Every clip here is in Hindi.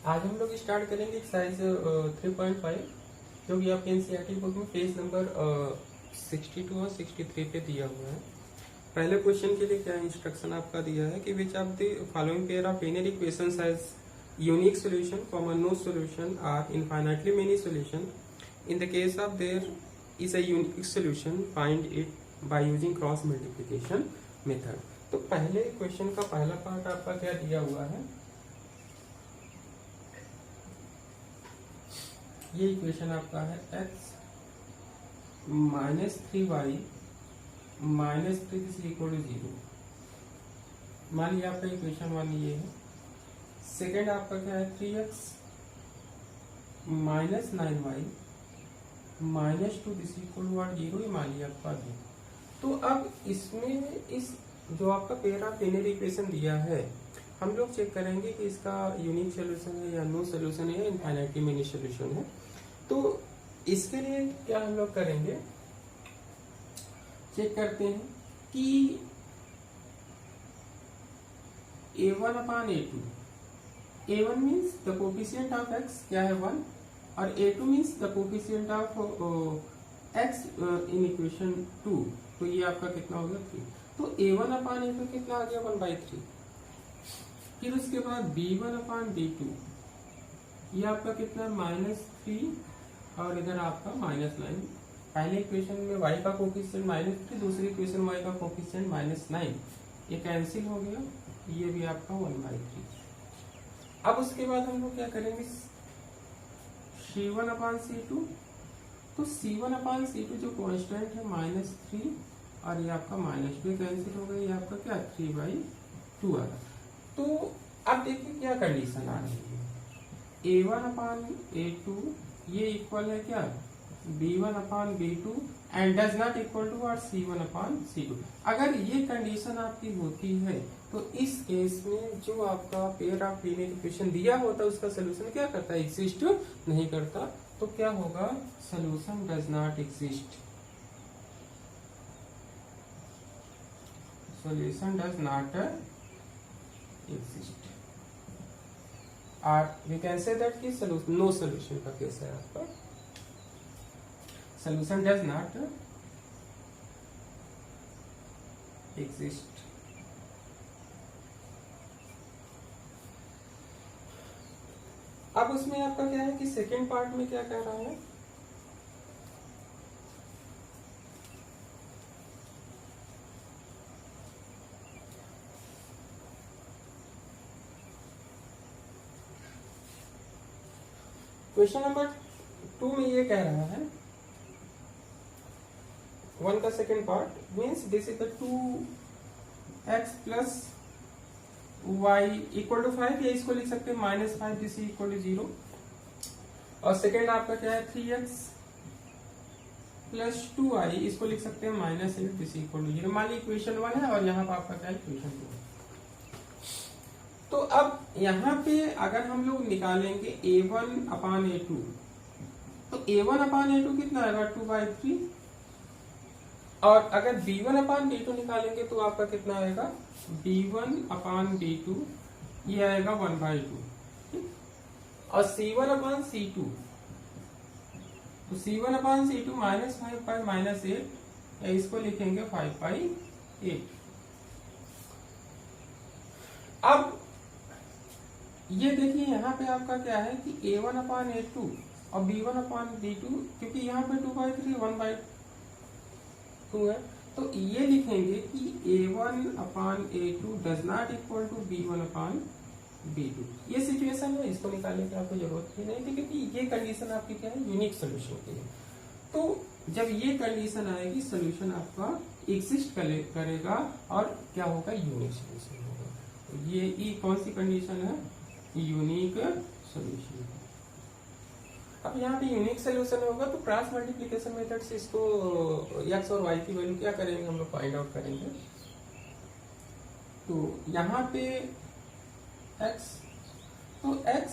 आज हम लोग स्टार्ट करेंगे एक्सरसाइज 3.5 जो कि आपके एनसीईआरटी बुक में पेज नंबर 62 और 63 पे दिया हुआ है। पहले क्वेश्चन के लिए क्या इंस्ट्रक्शन आपका दिया है कि which of the following pair of linear equations has unique solution common no solution or infinitely many solution in the case of there is a unique solution find it by using cross multiplication method. तो पहले क्वेश्चन का पहला पार्ट आपका क्या दिया हुआ है, ये इक्वेशन आपका है x -3y -3 is equal to 0। मान लिया आपका इक्वेशन 1 ये है। सेकेंड आपका क्या है 3x -9y -2 this equal to 0, ये मान लिया आपका 2। तो अब इसमें इस जो आपका पेयर ऑफ लिनियर इक्वेशन दिया है, हम लोग चेक करेंगे कि इसका यूनिक सोल्यूशन है या नो सोल्यूशन है या इनफाइनाइटली मेनी सोल्यूशन है। तो इसके लिए क्या हम लोग करेंगे, चेक करते हैं कि a1 upon a2, a1 means the coefficient of x क्या है 1 और a2 means the coefficient of x in equation 2, तो ये आपका कितना हो गया 3। तो a1 अपान a2 कितना आ गया 1/3। फिर उसके बाद b1 अपान b2 ये आपका कितना -3 और इधर आपका -9। पहले इक्वेशन में y का कोफिशिएंट -3, दूसरी इक्वेशन y का कोफिशिएंट -9, ये कैंसिल हो गया, ये भी आपका 1/3। अब उसके बाद हम लोग क्या करेंगे c1 अपान c2, तो c1 अपान c2 जो कांस्टेंट है -3 और ये आपका -2 कैंसिल हो गया, ये आपका क्या 3/2 आ रहा। तो अब देखिए क्या कंडीशन आ रही है, a1 अपान a2 ये इक्वल है क्या b1 upon b2 and does not equal to or c1 upon c2। अगर ये कंडीशन आपकी होती है तो इस केस में जो आपका पेयर ऑफ लीनियर इक्वेशन दिया होता है उसका सोल्यूशन क्या करता है, एग्जिस्ट नहीं करता। तो क्या होगा, solution does not exist, solution does not exist or we can say that कि solution no solution का केस है आपका, solution does not exist। अब उसमें आपका क्या है कि सेकेंड पार्ट में क्या कह रहा है, क्वेश्चन नंबर 2 में ये कह रहा है 1 का second part means this is the 2x plus y equal to 5, या इसको लिख सकते हैं -5 दिस इक्वल टू 0। और सेकेंड आपका क्या है 3x प्लस 2y, इसको लिख सकते हैं -8 दिस इक्वल टू 0। मान ली इक्वेशन 1 है और यहाँ पर आपका क्या है इक्वेशन 2 है। तो अब यहाँ पे अगर हम लोग निकालेंगे a1 अपान a2, तो a1 अपान a2 कितना आएगा 2/3, और अगर b1 अपान b2 निकालेंगे तो आपका कितना आएगा b1 अपान b2 ये आएगा 1/2। और c1 अपान c2, तो c1 अपान c2 -5/-8, या इसको लिखेंगे 5/8। अब ये देखिए यहाँ पे आपका क्या है कि a1 अपान a2 और b1 अपान b2, क्योंकि यहाँ पे 2/3 1/2 है, तो ये लिखेंगे कि a1 upon a2 does not equal to b1 upon b2। ये सिचुएशन है, इसको निकालने की आपको जरूरत ही नहीं थी क्योंकि ये कंडीशन आपकी क्या है यूनिक सोल्यूशन की है। तो जब ये कंडीशन आएगी सोल्यूशन आपका एग्जिस्ट करेगा और क्या होगा यूनिक सोल्यूशन होगा। तो ये कौन सी कंडीशन है, यूनिक सोल्यूशन। अब यहाँ पे यूनिक सोल्यूशन होगा तो क्रॉस मल्टीप्लिकेशन मेथड से इसको x और y की वैल्यू क्या करेंगे हम लोग फाइंड आउट करेंगे। तो यहाँ पे x, तो x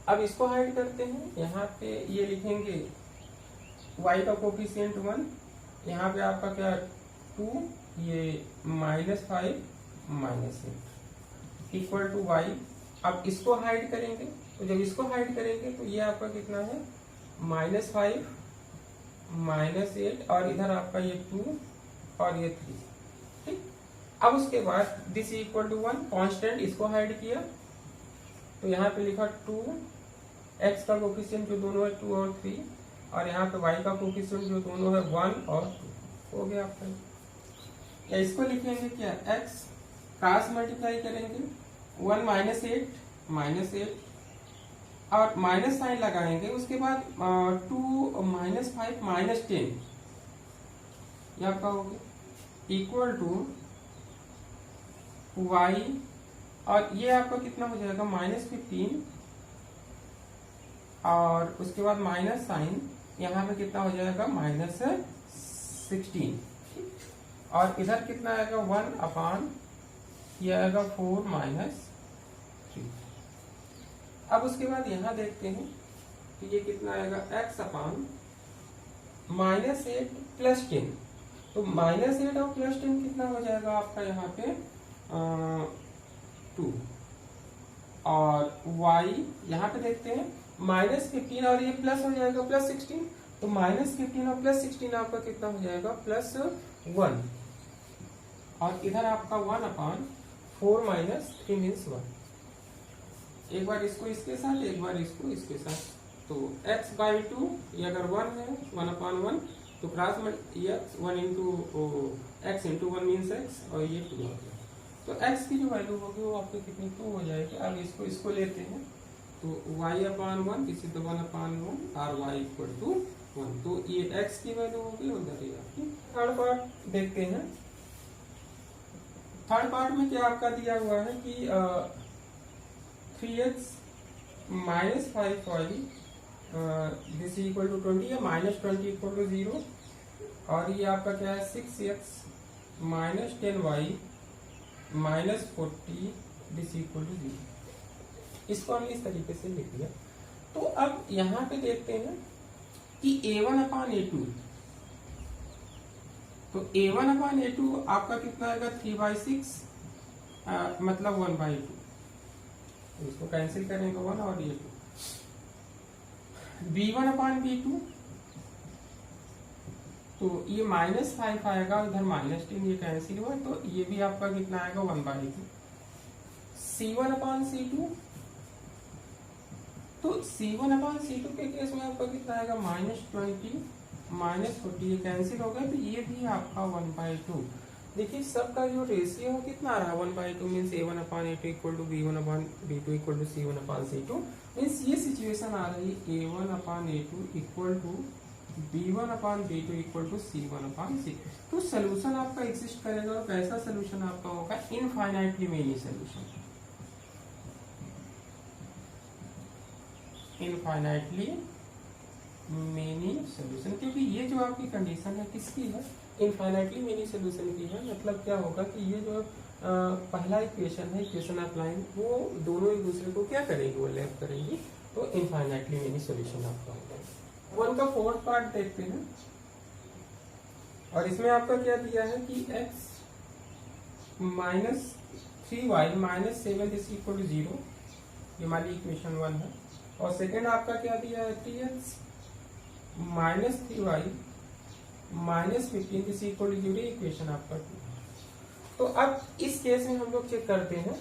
अब इसको हाइड करते हैं, यहाँ पे ये लिखेंगे y का कोफिशिएंट 1, यहाँ पे आपका क्या 2, ये -5 -8 इक्वल टू y अब इसको हाइड करेंगे, तो जब इसको हाइड करेंगे तो ये आपका कितना है -5 -8 और इधर आपका ये 2 और ये 3। ठीक, अब उसके बाद दिस इक्वल टू 1 कांस्टेंट, इसको हाइड किया तो यहाँ पे लिखा 2, x का कोफिशिएंट जो दोनों है 2 और 3, और यहाँ पे y का कोफिशिएंट जो दोनों है 1 और 2 हो गया आपका। या इसको लिखेंगे क्या, x क्रॉस मल्टीप्लाई करेंगे 1 -8 और माइनस साइन लगाएंगे, उसके बाद 2 -5 -10 ये आपका हो गया इक्वल टू y, और ये आपका कितना हो जाएगा -15 और उसके बाद माइनस साइन यहाँ पे कितना हो जाएगा -16, और इधर कितना आएगा 1 अपान ये आएगा 4 -3। अब उसके बाद यहाँ देखते हैं कि ये कितना आएगा x अपान -8 + 10, तो -8 और +10 कितना हो जाएगा आपका यहाँ पे 2, और y यहाँ पे देखते हैं -15 और ये प्लस हो जाएगा +16, तो -15 और +16 आपका कितना हो जाएगा +1, और इधर आपका 1 अपान 4 -3 मीन्स 1। एक बार इसको इसके साथ, एक बार इसको इसके साथ, तो x/2 ये अगर 1 है 1/1 तो क्रॉस में ये 1 into x into 1 means x, और ये 2 आ गया, तो x की जो वैल्यू होगी वो आपको कितनी 2 हो जाएगी। अब इसको लेते हैं तो y/1 दिस इज 1/1 और y = 1, तो ये x की वैल्यू होगी, उधर ये आपकी। थर्ड पार्ट देखते हैं। थर्ड पार्ट में क्या आपका दिया हुआ है कि 3x - 5y this equal to 20 या -20 इक्वल टू 0, और ये आपका क्या है 6x - 10y -40 this equal to 0। इसको हमने इस तरीके से लिख दिया। तो अब यहाँ पे देखते हैं कि a1/a2, तो a1/a2 आपका कितना आएगा 3/6 मतलब 1/2, तो इसको कैंसिल करेंगे 1 और ये 2। b1/b2 तो ये -5 आएगा, उधर -10 ये कैंसिल हुआ, तो ये भी आपका कितना आएगा 1/2। c1/c2 तो c1/c2 के केस में आपका कितना आएगा -20 -40 ये कैंसिल हो गया, तो ये भी आपका 1/2। देखिए सबका जो रेशियो है कितना रहा 1/2 means a1/a2 equal to b1/b2 equal to c1/c2, means ये सिचुएशन आ रही है a1/a2 equal to b1/b2 equal to c1/c2। तो सोल्यूशन आपका एग्जिस्ट करेगा, और कैसा सोल्यूशन आपका होगा infinitely many solution, infinitely many solution, क्योंकि ये जो आपकी कंडीशन है किसकी है इनफाइनाइटली मेनी सोल्यूशन की है। मतलब क्या होगा कि ये जो पहला इक्वेशन है, इक्वेशन ऑफ लाइन, वो दोनों एक दूसरे को क्या करेंगे, वो लेफ्ट करेंगी, तो इनफाइनाइटली मेनी सोल्यूशन आपका होगा। 1 का फोर्थ पार्ट देखते हैं, और इसमें आपका क्या दिया है कि x -3y -7 is equal to 0, ये हमारी इक्वेशन 1 है, और सेकेंड आपका क्या दिया है 3x -3y -15 is equal to 0, equation आपका 2। तो अब इस केस में हम लोग चेक करते हैं,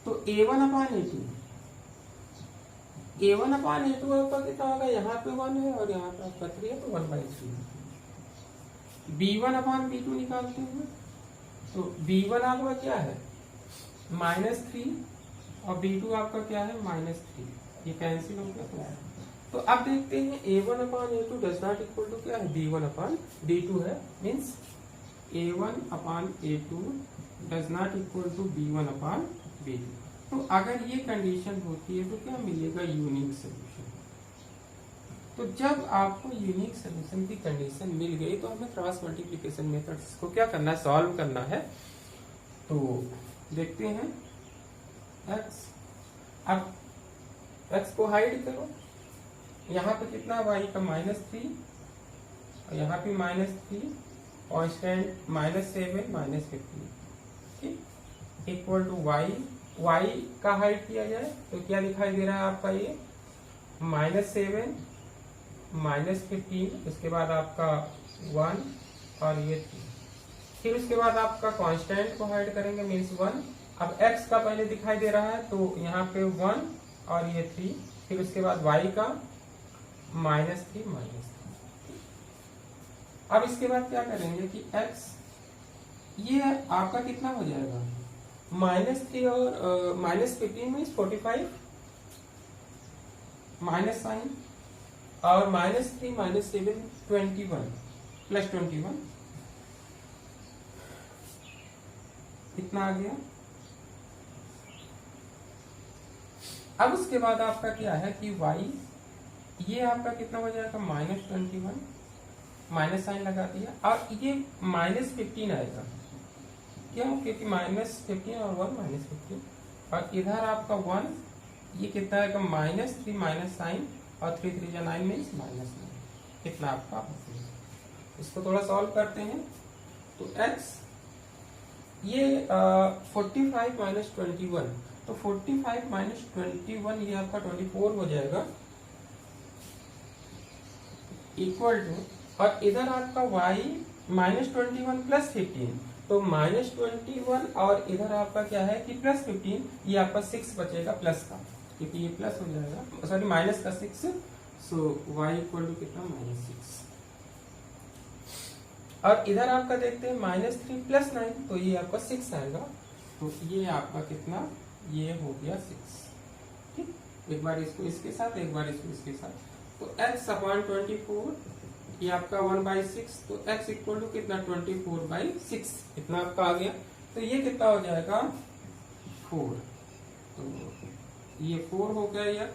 तो a1/a2 आपका कितना होगा, यहाँ पे 1 है और यहाँ पे आपका 3 है, तो 1/3। b1/b2 निकालते हैं, तो b1 आपका क्या है -3 और b2 आपका क्या है -3, ये कैंसिल हो गया। तो अब देखते हैं a1/a2 does not equal to क्या है b1/d2 है, means a1/a2 does not equal to b1/b2। तो अगर ये कंडीशन होती है तो क्या मिलेगा यूनिक सोल्यूशन। तो जब आपको यूनिक सोल्यूशन की कंडीशन मिल गई तो हमें क्रॉस मल्टीप्लिकेशन मेथड को क्या करना है, सॉल्व करना है। तो देखते हैं x, अब x को हाइड करो, यहाँ पे कितना y का -3 और यहाँ पे -3 कांस्टेंट -7 -15 ठीक इक्वल टू y y का हाइड किया जाए तो क्या दिखाई दे रहा है आपका, ये -7 -15, उसके बाद आपका 1 और ये 3, फिर उसके बाद आपका कांस्टेंट को हाइड करेंगे मीन्स 1। अब x का पहले दिखाई दे रहा है तो यहाँ पे 1 और ये 3, फिर उसके बाद y का -3 अब इसके बाद क्या करेंगे कि x ये आपका कितना हो जाएगा, -3 और -15 मीन्स 45 माइनस साइन, और -3 -7 21 प्लस 21 कितना आ गया। अब उसके बाद आपका क्या है कि y ये आपका कितना हो जाएगा, -21 माइनस साइन लगा दिया, और ये -15 आएगा, क्यों, क्योंकि -15 और 1 -15, और इधर आपका 1, ये कितना आएगा -3 माइनस साइन, और 3 3 9 मीन्स -9, कितना आपका। इसको थोड़ा सॉल्व करते हैं तो x ये 45 -21, तो 45 -21 ये आपका 24 हो जाएगा, इक्वल टू, और इधर आपका y -21 प्लस 15, तो -21 और इधर आपका क्या है कि +15, ये आपका 6 बचेगा प्लस का, क्योंकि ये प्लस हो जाएगा, सॉरी माइनस का 6, सो y इक्वल टू कितना, -6। और इधर आपका देखते हैं -3 + 9, तो ये आपका 6 आएगा, तो ये आपका कितना, ये हो गया 6। ठीक, एक बार इसको इसके साथ, एक बार इसको इसके साथ, तो x/24 ये आपका 1/6, तो x इक्वल टू कितना, 24/6, इतना आपका आ गया, तो ये कितना हो जाएगा 4, तो ये 4 हो गया x।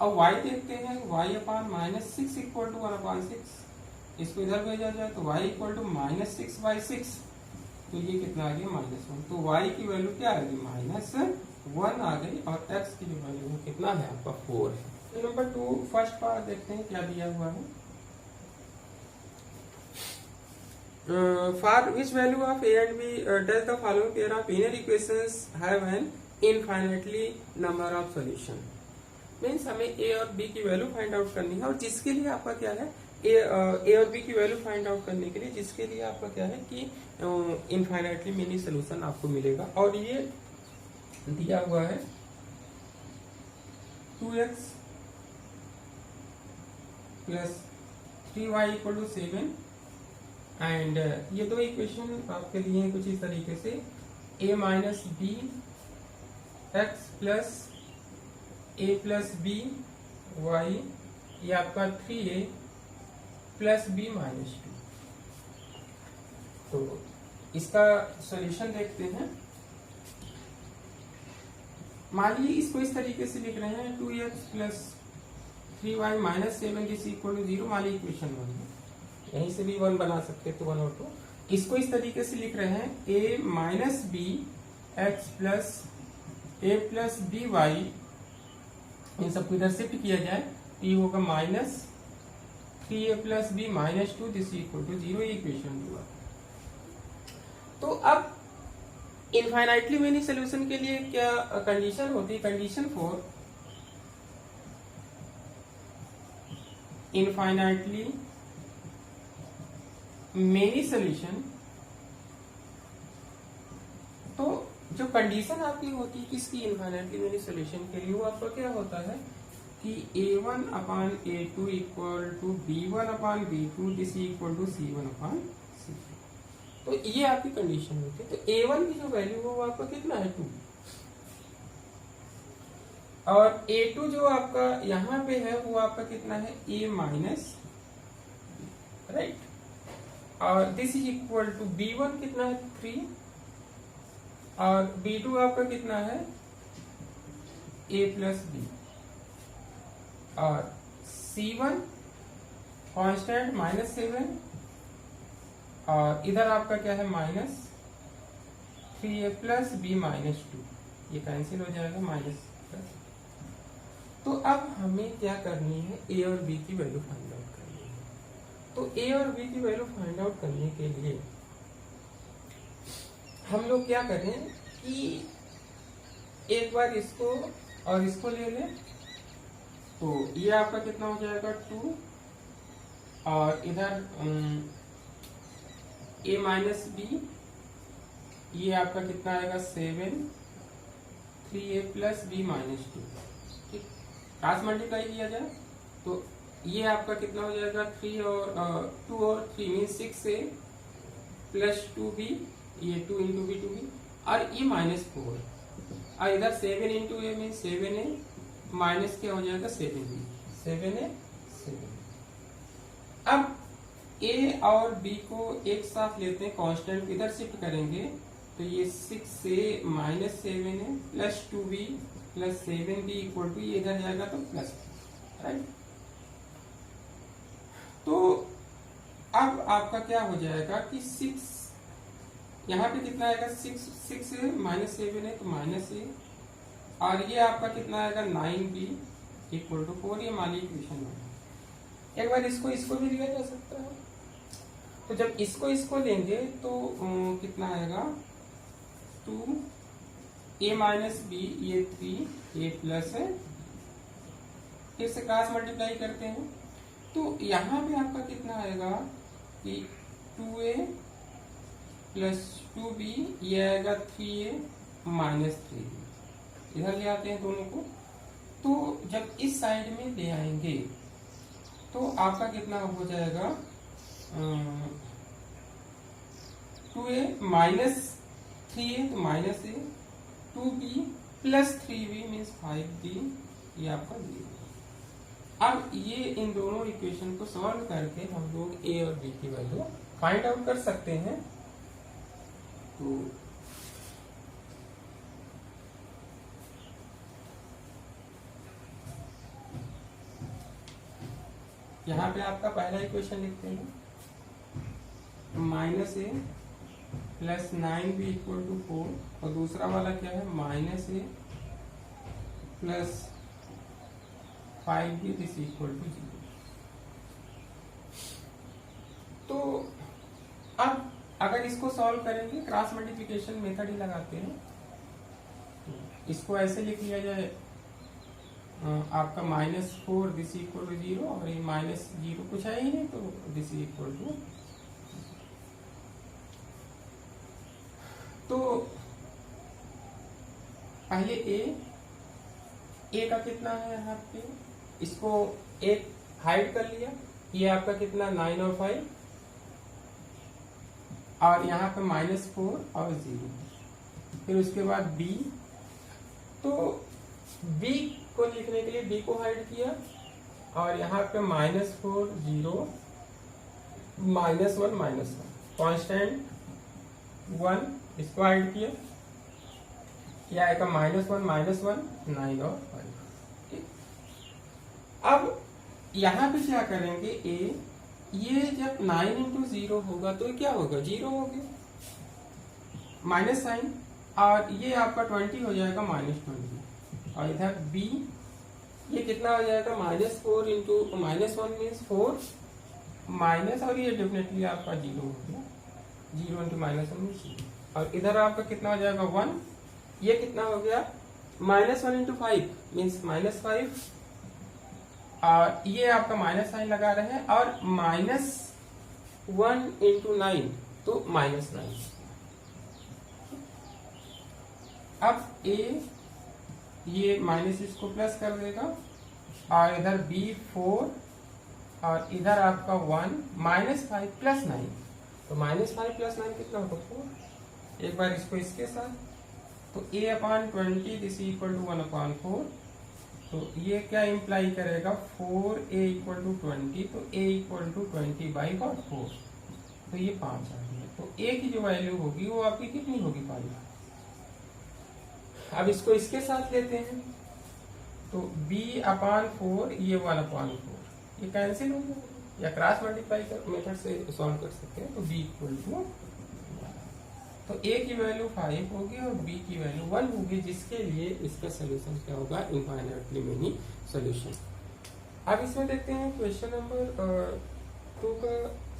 अब y देखते हैं, y/-6 इक्वल टू 1/6, इसको इधर भेजा जाए तो y इक्वल टू -6/6, तो ये कितना आ गया, -1, तो y की वैल्यू क्या आ गई, -1 आ गई, और x की जो वैल्यू है कितना है आपका 4 है। तो नंबर 2 फर्स्ट पार्ट देखते हैं क्या दिया हुआ है। For which value of a and b does the following pair of linear equations have an infinitely number of solution? Means हमें a और b की वैल्यू फाइंड आउट करनी है, और जिसके लिए आपका क्या है, a और b की वैल्यू फाइंड आउट करने के लिए जिसके लिए आपका क्या है कि इनफाइनाइटली मिनी सोल्यूशन आपको मिलेगा, और ये दिया हुआ है 2x + 3y = 7, एंड ये दो इक्वेशन आपके दिए हैं कुछ इस तरीके से, a - b x + a + b y, ये आपका 3a + b - 2। तो इसका सॉल्यूशन देखते हैं। मान लीजिए इसको इस तरीके से लिख रहे हैं, 2x + 3y - 7 = 0, मान लीजिए इक्वेशन 1 है, यहीं से भी 1 बना सकते हैं, तो 1 और 2। इसको इस तरीके से लिख रहे हैं, a - b x + a + b y, इन सबको इधर शिफ्ट किया जाए तो ये होगा -3a + b - 2 = 0, इक्वेशन 2। तो अब इनफाइनाइटली मेनी सोल्यूशन के लिए क्या कंडीशन होती है, कंडीशन 4, इनफाइनाइटली मेनी सोल्यूशन। तो जो कंडीशन आपकी होती है किसकी, इनफाइनाइटली मेनी सोल्यूशन के लिए, वो आपका क्या होता है कि a1/a2 = b1/b2 c1/c2। तो ये आपकी कंडीशन होती है। तो a1 की जो वैल्यू है वो आपका कितना है, 2, और a2 जो आपका यहाँ पे है वो आपका कितना है, a-, राइट, और दिस इज = b1 कितना है, 3, और b2 आपका कितना है, a + b, और c1 कांस्टेंट -7, और इधर आपका क्या है, -3a + b - 2, ये कैंसिल हो जाएगा, माइनस। तो अब हमें क्या करनी है, a और b की वैल्यू फाइंड आउट करनी है। तो a और b की वैल्यू फाइंड आउट करने के लिए हम लोग क्या करें कि एक बार इसको और इसको ले लें तो ये आपका कितना हो जाएगा 2, और इधर a माइनस बी, ये आपका कितना आएगा 7, 3a प्लस बी माइनस 2। ठीक, क्रॉस मल्टीप्लाई किया जाए तो ये आपका कितना हो जाएगा 3 और 2 और 3 मीन 6a प्लस 2b, ये 2 इंटू बी 2b, और ये माइनस 4, और इधर 7 इंटू ए मीन 7a माइनस क्या हो जाएगा 7b, 7a 7। अब a और b को एक साथ लेते हैं, कांस्टेंट इधर शिफ्ट करेंगे तो ये 6a minus 7a plus 2b plus 7b equal to, ये इधर जाएगा तो प्लस, राइट। तो अब आपका क्या हो जाएगा कि 6 यहाँ पे कितना आएगा 6 माइनस 7 है तो माइनस ए, और ये आपका कितना आएगा 9b इक्वल टू 4, ये हमारी इक्वेशन है। एक बार इसको भी लिया जा सकता है। तो जब इसको लेंगे तो कितना आएगा 2a माइनस बी, ये 3a प्लस है, फिर से क्रॉस मल्टीप्लाई करते हैं तो यहाँ पे आपका कितना आएगा कि 2a प्लस 2b, ये आएगा 3a माइनस 3b, इधर ले आते हैं दोनों को। तो जब इस साइड में ले आएंगे तो आपका कितना हो जाएगा 2a माइनस 3a तो minus a, 2b plus 3b means 5b, ये आपका 0। अब ये इन दोनों इक्वेशन को सॉल्व करके हम लोग a और b की वैल्यू फाइंड आउट कर सकते हैं। तो यहाँ पे आपका पहला इक्वेशन लिखते हैं, minus a plus 9b equal to 4, और दूसरा वाला क्या है minus a plus 5b this equal to 0। तो अब अगर इसको सॉल्व करेंगे क्रॉस मल्टीप्लिकेशन मेथड ही लगाते हैं, तो इसको ऐसे लिख लिया जाए आपका -4 दिस इक्वल टू 0, और ये -0 कुछ है ही नहीं तो दिस इक्वल टू। तो पहले a का कितना है यहाँ पे, इसको एक हाइड कर लिया, ये आपका कितना 9 और 5, और यहाँ पे -4 और 0, फिर उसके बाद b, तो b को लिखने के लिए b को हाइड किया, और यहाँ पे -4 0 -1 कांस्टेंट 1, इसको हाइड किया, क्या आएगा -1 -1 9 और 5। ठीक, अब यहाँ पे क्या करेंगे a, ये जब 9 इंटू 0 होगा तो क्या होगा 0 हो गया, माइनस साइन, और ये आपका 20 हो जाएगा -20, और इधर b ये कितना हो जाएगा -4 इंटू -1 मीन्स 4 माइनस, और ये डेफिनेटली आपका 0 हो गया, 0 इंटू -1 मीन्स 0, और इधर आपका कितना हो जाएगा 1, ये कितना हो गया -1 इंटू 5 मीन्स -5, और ये आपका माइनस साइन लगा रहे हैं, और -1 इंटू 9 तो -9। अब a ये माइनस इसको प्लस कर देगा, और इधर b 4, और इधर आपका 1 -5 प्लस 9, तो -5 प्लस 9 कितना होगा 4। एक बार इसको इसके साथ, तो a/20 दिस इक्वल टू 1/4, तो ये क्या इम्प्लाई करेगा 4a इक्वल टू 20, तो a इक्वल टू 20/4, तो ये 5 आ गया। तो a की जो वैल्यू होगी वो आपकी कितनी होगी 5। अब इसको इसके साथ लेते हैं, तो b/4 ये 1/4, ये कैंसिल हो जाएगा, या क्रॉस मल्टीप्लाई मेथड से सॉल्व कर सकते हैं। तो b इक्वल टू, तो a की वैल्यू 5 होगी और b की वैल्यू 1 होगी, जिसके लिए इसका सोल्यूशन क्या होगा इनफाइनाइटली मेनी सोल्यूशन। अब इसमें देखते हैं क्वेश्चन नंबर 2 का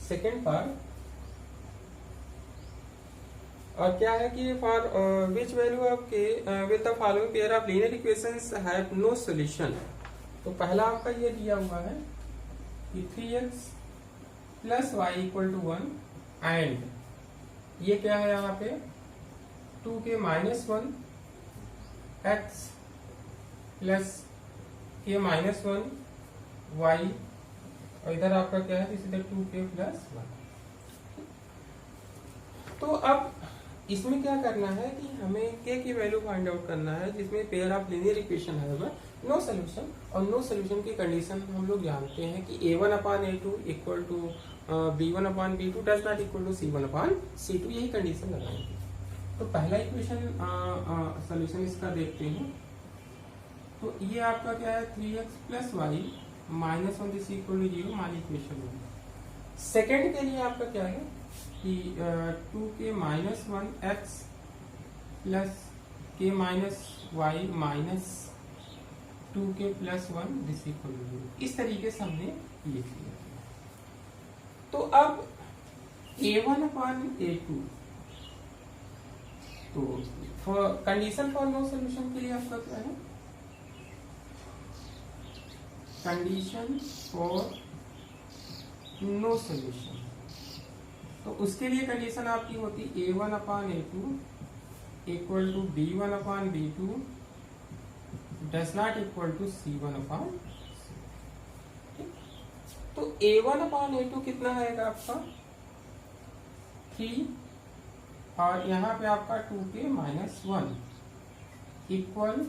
सेकेंड पार्ट। और क्या है कि for which value of k with the following pair of linear equations have no solution. तो पहला आपका ये दिया हुआ है कि 3x plus y equal to 1 and ये क्या है यहाँ पे 2k minus 1 x plus k minus 1 y और इधर आपका क्या है इधर 2k प्लस 1। तो अब इसमें क्या करना है कि हमें k की वैल्यू फाइंड आउट करना है जिसमें पेयर ऑफ लीनियर इक्वेशन है नो सोल्यूशन। और नो सोल्यूशन की कंडीशन हम लोग जानते हैं कि a1 upon a2 equal to b1 upon b2 does not equal to c1 upon c2, यही कंडीशन लगाएंगे। तो पहला इक्वेशन सोल्यूशन इसका देखते हैं। तो ये आपका क्या है 3x plus y minus 1 this equal to 0 हमारी इक्वेशन है। सेकेंड के लिए आपका क्या है कि 2k minus 1 x plus k minus y minus 2k plus 1 this equal to 0, इस तरीके से हमने लिख लिया। तो अब a1 अपान a2, तो कंडीशन फॉर नो सोल्यूशन के लिए आपका क्या है कंडीशन फॉर नो सोल्यूशन। तो उसके लिए कंडीशन आपकी होती a1 upon a2 equal to b1 upon b2 does not equal to c1 upon. तो a1 अपान a2 कितना आएगा आपका 3 और यहाँ पे आपका 2k माइनस 1 इक्वल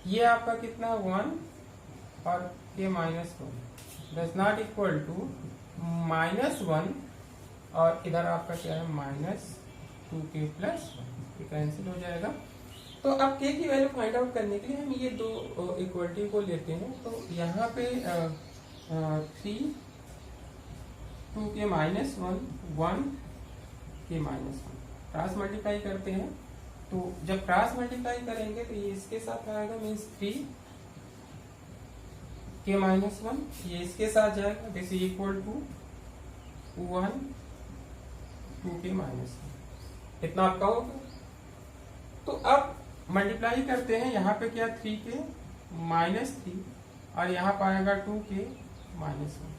ये आपका कितना 1 और k minus 1 does not equal to minus 1 और इधर आपका क्या है माइनस 2k प्लस 1, ये कैंसिल हो जाएगा। तो अब k की वैल्यू फाइंड आउट करने के लिए हम ये दो इक्वलिटी को लेते हैं। तो यहाँ पे 3 2k minus 1 k minus 1 cross multiply करते हैं। तो जब क्रॉस मल्टीप्लाई करेंगे तो ये इसके साथ आएगा मीन्स 3 k माइनस 1, ये इसके साथ जाएगा this is equal to 1 2k minus 1, इतना आपका होगा। तो अब मल्टीप्लाई करते हैं, यहाँ पे क्या 3k माइनस 3 और यहाँ पाएगा 2k माइनस 1।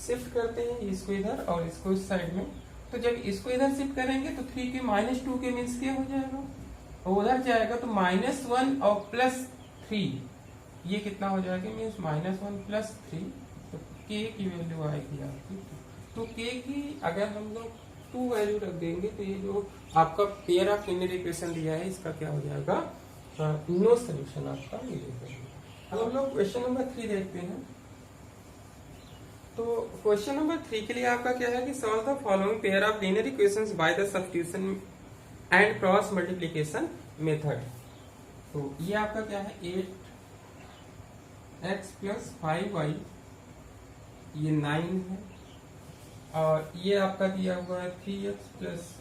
शिफ्ट करते हैं इसको इधर और इसको इस साइड में। तो जब इसको इधर शिफ्ट करेंगे तो 3k माइनस 2k मीन्स क्या हो जाएगा और उधर जाएगा तो माइनस 1 और प्लस 3, ये कितना हो जाएगा मीन्स माइनस 1 प्लस 3। तो k की वैल्यू आएगी आपकी। तो k की अगर हम लोग 2 वैल्यू रख देंगे तो ये जो आपका पेयर ऑफ लीनियर इक्वेशन दिया है इसका क्या हो जाएगा नो सोल्यूशन आपका मिलेगा। अब हम लोग क्वेश्चन नंबर 3 देखते हैं। तो क्वेश्चन नंबर 3 के लिए आपका क्या है कि solve the following pair of linear equations by the substitution and cross multiplication method. तो ये आपका क्या है 8x प्लस 5y, ये 9 है और ये आपका दिया हुआ है 3x plus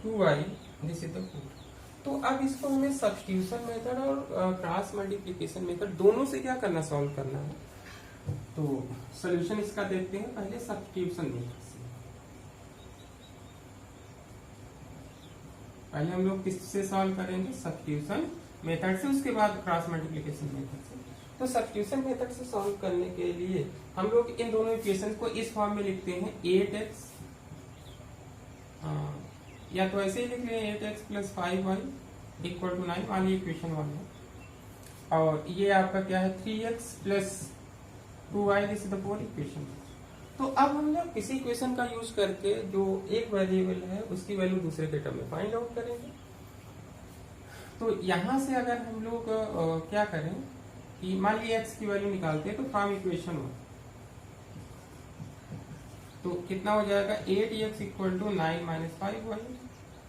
2y this is the 4। तो अब इसको हमें सब्स्टिट्यूशन मेथड और क्रॉस मल्टीप्लिकेशन मेथड दोनों से क्या करना सॉल्व करना है। तो सॉल्यूशन इसका देखते हैं पहले सब्स्टिट्यूशन मेथड से। पहले हम लोग किससे सॉल्व करेंगे सब्स्टिट्यूशन मेथड से, उसके बाद क्रॉस मल्टीप्लिकेशन मेथड से। तो सब्स्टिट्यूशन मेथड से सॉल्व करने के लिए हम लोग इन दोनों इक्वेशन को इस फॉर्म में लिखते हैं 8x, या तो ऐसे ही लिख लें 8x plus 5y equal to 9 वाली इक्वेशन 1 है। और ये आपका क्या है 3x plus 2y this is the 4 equation. तो अब हम लोग किसी इक्वेशन का यूज करके जो एक वेरिएबल है उसकी वैल्यू दूसरे के टर्म में फाइंड आउट करेंगे। तो यहां से अगर हम लोग क्या करें कि मान लीजिए x की वैल्यू निकालते हैं तो फ्रॉम इक्वेशन 1 तो कितना हो जाएगा 8x equal to 9 minus 5y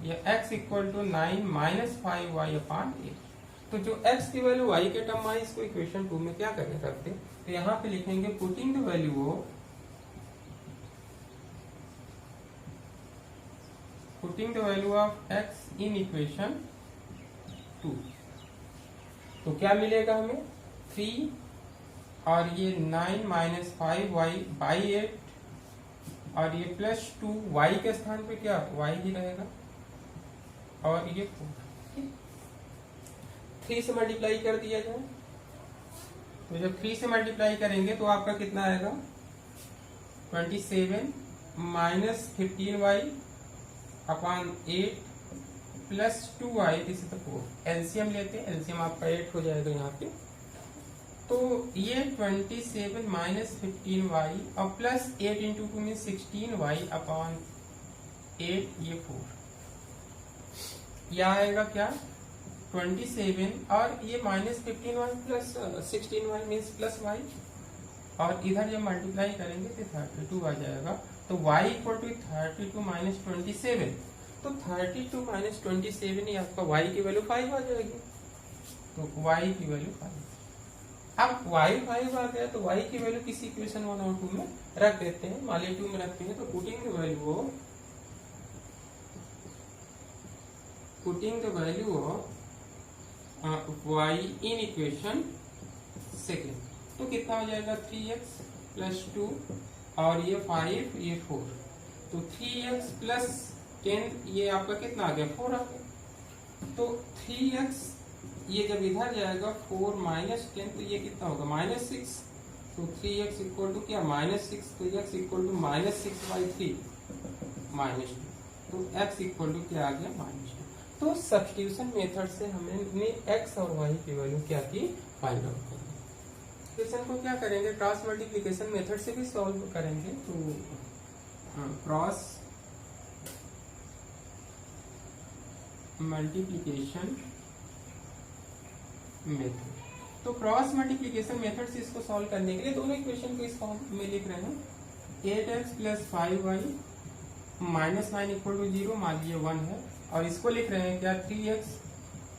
या x equal to 9 minus 5y upon 8। तो जो x की वैल्यू y के टर्म आई इसको इक्वेशन 2 में क्या करें रखते हैं। तो यहाँ पे लिखेंगे putting the value of x in equation 2। तो क्या मिलेगा हमें 3 और ये 9 माइनस 5y बाई 8 और ये +2 y के स्थान पे क्या y ही रहेगा, और ये 4, 3 से मल्टीप्लाई कर दिया जाए। तो जब 3 से मल्टीप्लाई करेंगे तो आपका कितना आएगा 27 minus 15y upon 8 plus 2y, this is the 4। LCM लेते हैं, एलसीएम आपका 8 हो जाएगा यहाँ पे। तो ये 27 माइनस 15y और plus 8 into 2 mean 16y upon 8, ये 4। यह आएगा क्या 27 और ये minus 15y plus 16y means plus y, और इधर जब मल्टीप्लाई करेंगे तो 32 आ जाएगा। तो y इक्वल टू 32 माइनस 27, तो 32 माइनस 27 ही आपका y की वैल्यू 5 आ जाएगी। तो y की वैल्यू 5। अब y 5 आ गया तो y की वैल्यू किसी इक्वेशन 1 और 2 में रख देते हैं, मान लीजिए 2 में रखते हैं। तो putting the value of y in equation second, तो कितना हो जाएगा 3x प्लस 2 और ये 5, ये 4। तो 3x प्लस 10 ये आपका कितना आ गया 4 आ गया। तो 3x ये जब इधर जाएगा 4 माइनस 10, तो ये कितना होगा -6। तो 3x इक्वल टू क्या -6, तो x इक्वल टू -6/3 -2। तो x इक्वल टू क्या आ गया -2। तो सब्स्टिट्यूशन मेथड से हमने x और y की वैल्यू क्या की फाइंड आउट कर। इक्वेशन को क्या करेंगे क्रॉस मल्टीप्लिकेशन मेथड से भी सॉल्व करेंगे। तो क्रॉस मल्टीप्लिकेशन मेथड, तो क्रॉस मल्टीप्लिकेशन मेथड से इसको सॉल्व करने के लिए दोनों इक्वेशन को इस फॉर्म में लिख रहे हैं। 8x plus 5y minus 9 equal to 0, मान लीजिए 1 है, और इसको लिख रहे हैं क्या 3x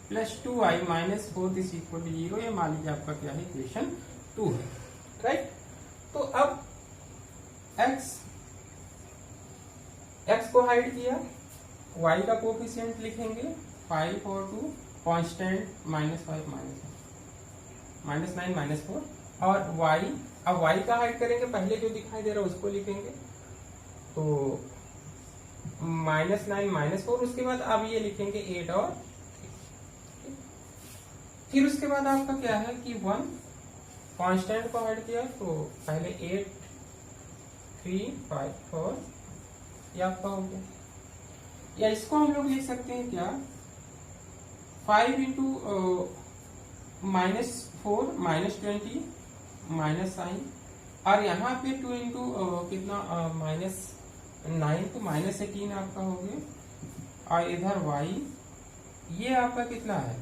plus 2y minus 4 this equal to 0, ये मान लीजिए आपका क्या है इक्वेशन 2 है, राइट। तो अब x को हाइड किया, y का कोफिशिएंट लिखेंगे 5 और 2 कांस्टेंट -5 -9 -4, और y, अब y का हाइड करेंगे, पहले जो दिखाई दे रहा है उसको लिखेंगे। तो -9 -4, उसके बाद अब ये लिखेंगे 8 और 3। फिर उसके बाद आपका क्या है कि 1 कांस्टेंट को ऐड किया, तो पहले 8 3 5 4 ये आपका हो गया। या इसको हम लोग लिख सकते हैं क्या 5 इंटू -4 -20 -9, और यहाँ पे 2 इंटू कितना -9, तो -18 आपका हो गया। और इधर y ये आपका कितना है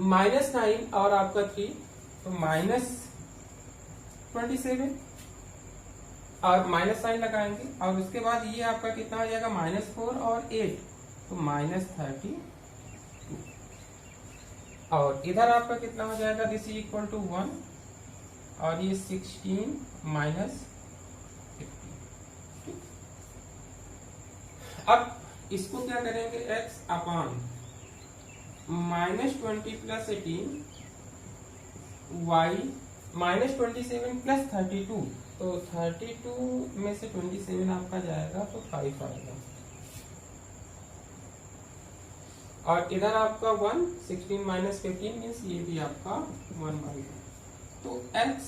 -9 और आपका 3, तो -27 और -9 लगाएंगे, और उसके बाद ये आपका कितना हो जाएगा -4 और 8, तो -32, और इधर आपका कितना हो जाएगा दिस इज इक्वल टू 1, और ये 16 -15। अब इसको क्या करेंगे x upon -20 plus 18 y -27 plus 32, तो 32 में से 27 आपका जाएगा तो 5 आएगा, और इधर आपका 1 16 -15 मीन्स ये भी आपका 1/1। तो x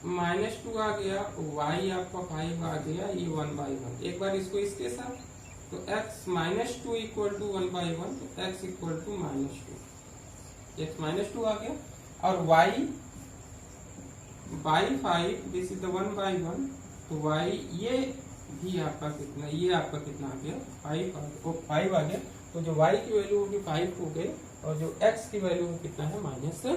-2 आ गया, y आपका 5 आ गया, ये 1/1। एक बार इसको इसके साथ, तो x -2 इक्वल टू 1/1, तो x इक्वल टू -2, x -2 आ गया, और y by 5 this is the 1/1, तो y ये भी आपका कितना, ये आपका कितना आ गया 5 आ गया। तो जो y की वैल्यू होगी 5 हो गई, और जो x की वैल्यू कितना है -2।